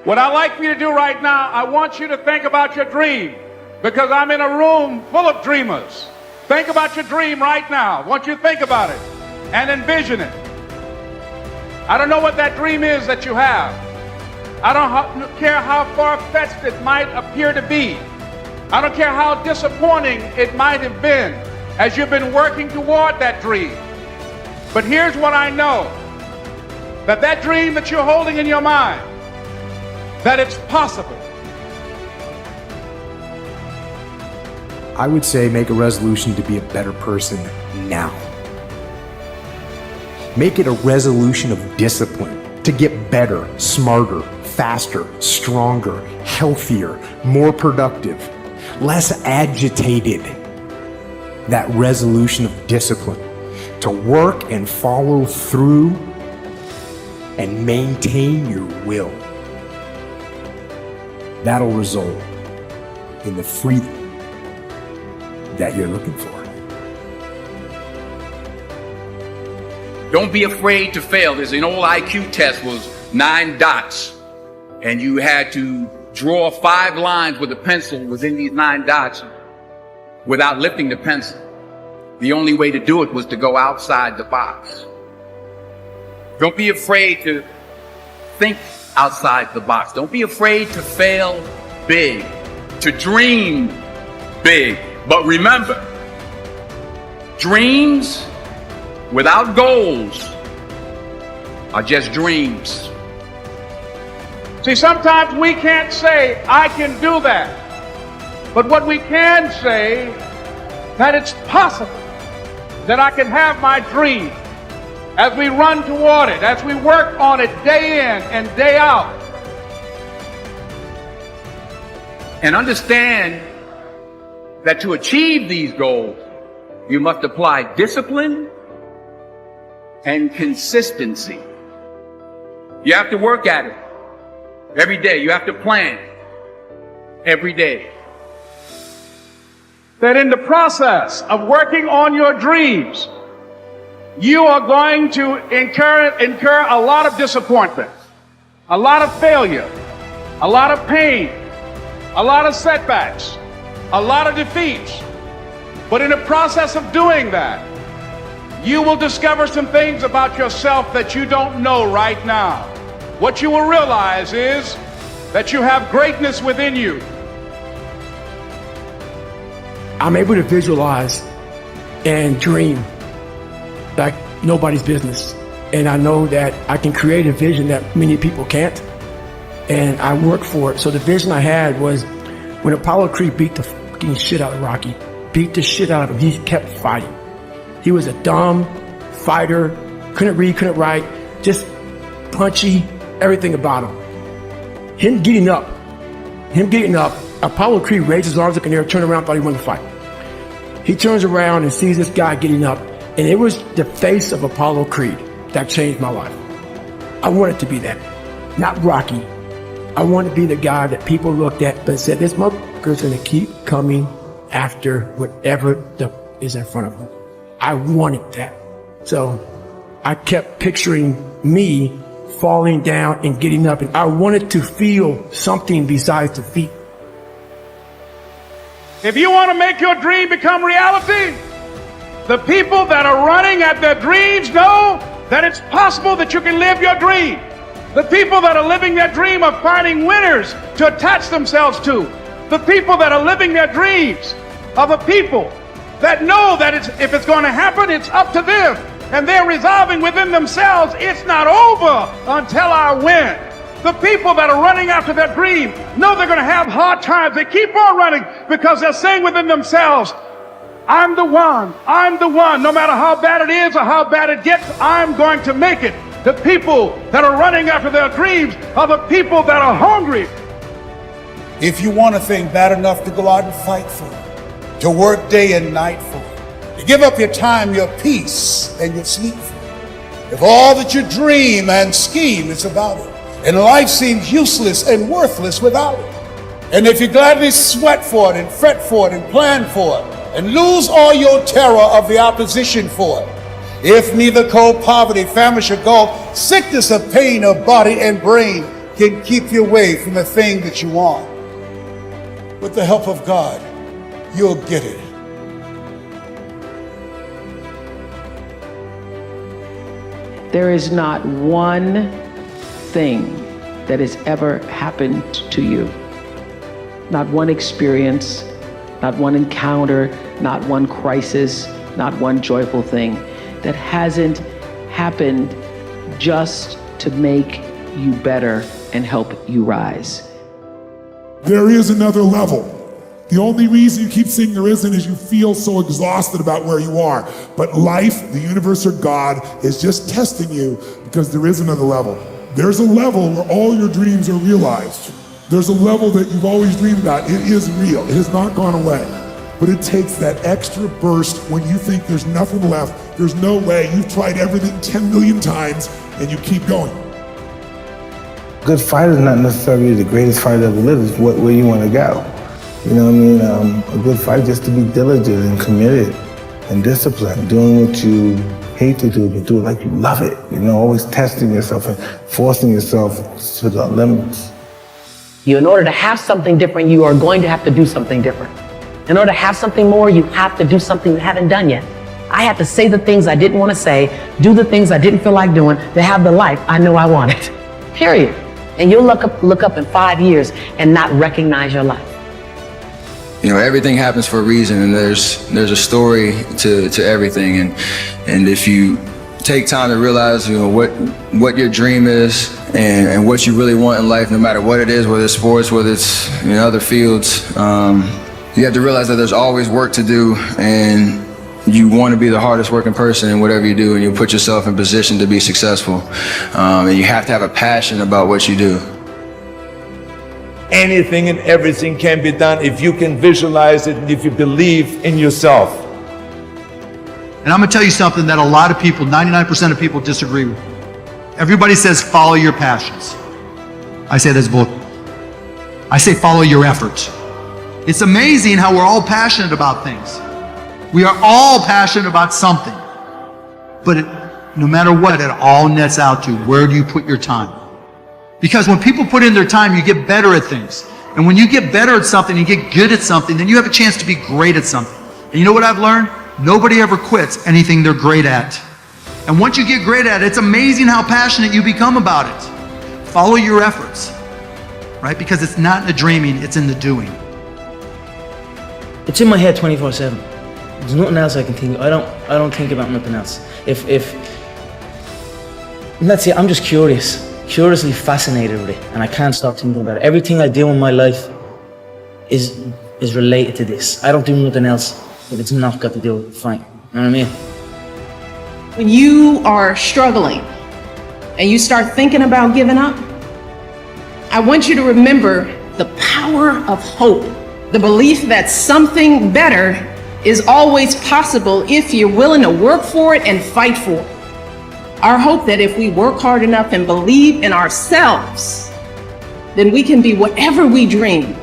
What I'd like for you to do right now, I want you to think about your dream, because I'm in a room full of dreamers. Think about your dream right now. I want you to think about it and envision it. I don't know what that dream is that you have. I don't care how far-fetched it might appear to be. I don't care how disappointing it might have been as you've been working toward that dream. But here's what I know, that dream that you're holding in your mind, that it's possible. I would say make a resolution to be a better person now. Make it a resolution of discipline to get better, smarter, faster, stronger, healthier, more productive, less agitated. That resolution of discipline to work and follow through and maintain your will. That'll result in the freedom that you're looking for. Don't be afraid to fail. There's an old IQ test, was 9 dots, and you had to draw 5 lines with a pencil within these 9 dots without lifting the pencil. The only way to do it was to go outside the box. Don't be afraid to think outside the box. Don't be afraid to fail big, to dream big. But remember, dreams without goals are just dreams. See, sometimes we can't say, I can do that. But what we can say, that it's possible that I can have my dream as we run toward it, as we work on it day in and day out. And understand that to achieve these goals, you must apply discipline and consistency. You have to work at it every day. You have to plan every day. That in the process of working on your dreams, you are going to incur a lot of disappointment, a lot of failure, a lot of pain, a lot of setbacks, a lot of defeats. But in the process of doing that, you will discover some things about yourself that you don't know right now. What you will realize is that you have greatness within you. I'm able to visualize and dream like nobody's business. And I know that I can create a vision that many people can't. And I work for it. So the vision I had was when Apollo Creed beat the fucking shit out of Rocky, beat the shit out of him, he kept fighting. He was a dumb fighter, couldn't read, couldn't write, just punchy, everything about him. Him getting up, Apollo Creed raised his arms up in the air, turned around, thought he wanted to fight. He turns around and sees this guy getting up, and it was the face of Apollo Creed that changed my life. I wanted to be that, not Rocky. I wanted to be the guy that people looked at but said, this motherfucker's gonna keep coming after whatever is in front of him. I wanted that. So I kept picturing me falling down and getting up, and I wanted to feel something besides defeat. If you want to make your dream become reality, the people that are running at their dreams know that it's possible that you can live your dream. The people that are living their dream are finding winners to attach themselves to. The people that are living their dreams are the people that know that if it's going to happen, it's up to them. And they're resolving within themselves, it's not over until I win. The people that are running after their dream know they're going to have hard times. They keep on running because they're saying within themselves, I'm the one. No matter how bad it is or how bad it gets, I'm going to make it. The people that are running after their dreams are the people that are hungry. If you want a thing bad enough to go out and fight for it, to work day and night for it, to give up your time, your peace, and your sleep for it, if all that you dream and scheme is about it, and life seems useless and worthless without it, and if you gladly sweat for it and fret for it and plan for it, and lose all your terror of the opposition for it, if neither cold poverty, famine should go, sickness of pain of body and brain, can keep you away from the thing that you want. With the help of God, you'll get it. There is not one thing that has ever happened to you, not one experience, not one encounter, not one crisis, not one joyful thing that hasn't happened just to make you better and help you rise. There is another level. The only reason you keep saying there isn't is you feel so exhausted about where you are. But life, the universe, or God is just testing you because there is another level. There's a level where all your dreams are realized. There's a level that you've always dreamed about. It is real. It has not gone away. But it takes that extra burst when you think there's nothing left. There's no way. You've tried everything 10 million times and you keep going. Good fight is not necessarily the greatest fight ever lived. It's where you want to go. You know what I mean? A good fight just to be diligent and committed and disciplined, doing what you hate to do, but do it like you love it. You know, always testing yourself and forcing yourself to the limits. In order to have something different, you are going to have to do something different. In order to have something more, you have to do something you haven't done yet. I had to say the things I didn't want to say, do the things I didn't feel like doing, to have the life I know I wanted. Period. And you'll look up in 5 years and not recognize your life. You know, everything happens for a reason, and there's a story to everything. And if you take time to realize, you know, what your dream is and what you really want in life, no matter what it is, whether it's sports, whether it's in other fields, you have to realize that there's always work to do, and you want to be the hardest working person in whatever you do, and you put yourself in position to be successful. And you have to have a passion about what you do. Anything and everything can be done if you can visualize it and if you believe in yourself. And I'm gonna tell you something that a lot of people, 99% of people, disagree with. Everybody says follow your passions. I say that's bull. I say follow your efforts. It's amazing how we're all passionate about things. We are all passionate about something. But no matter what, it all nets out to where do you put your time? Because when people put in their time, you get better at things. And when you get better at something, you get good at something, then you have a chance to be great at something. And you know what I've learned? Nobody ever quits anything they're great at. And once you get great at it, it's amazing how passionate you become about it. Follow your efforts, right? Because it's not in the dreaming, it's in the doing. It's in my head 24/7. There's nothing else I can think of. I don't think about nothing else. Let's say I'm just curiously fascinated with it, and I can't stop thinking about it. Everything I do in my life is related to this. I don't do nothing else if it's not got to do with fighting. You know what I mean? When you are struggling and you start thinking about giving up, I want you to remember the power of hope, the belief that something better is always possible if you're willing to work for it and fight for it. Our hope that if we work hard enough and believe in ourselves, then we can be whatever we dream.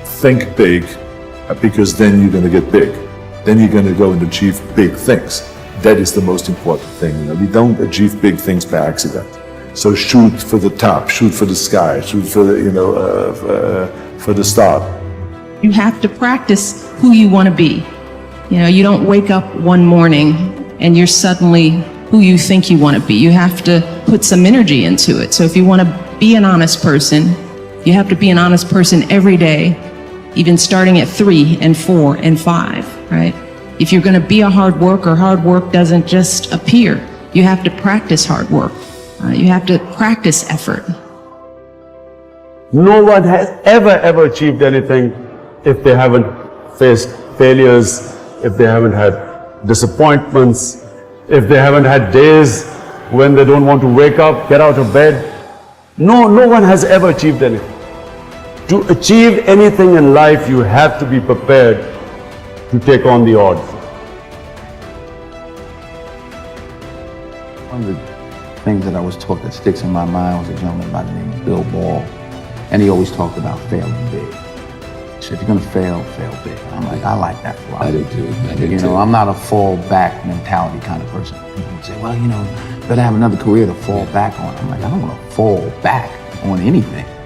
Think big, because then you're going to get big. Then you're going to go and achieve big things. That is the most important thing. You know, we don't achieve big things by accident. So shoot for the top, shoot for the sky, shoot for the, for the start. You have to practice who you want to be. You know, you don't wake up one morning and you're suddenly who you think you want to be. You have to put some energy into it. So if you want to be an honest person, you have to be an honest person every day, even starting at 3 and 4 and 5, right? If you're going to be a hard work doesn't just appear. You have to practice hard work. You have to practice effort. No one has ever achieved anything if they haven't faced failures, if they haven't had disappointments, if they haven't had days when they don't want to wake up, get out of bed. No one has ever achieved anything. To achieve anything in life, you have to be prepared to take on the odds. One of the things that I was taught that sticks in my mind was a gentleman by the name of Bill Ball, and he always talked about failing big. So if you're gonna fail, fail big. I'm like, I like that philosophy. I do too. I'm not a fall back mentality kind of person. People would say, well, you know, better have another career to fall back on. I'm like, I don't want to fall back. on anything.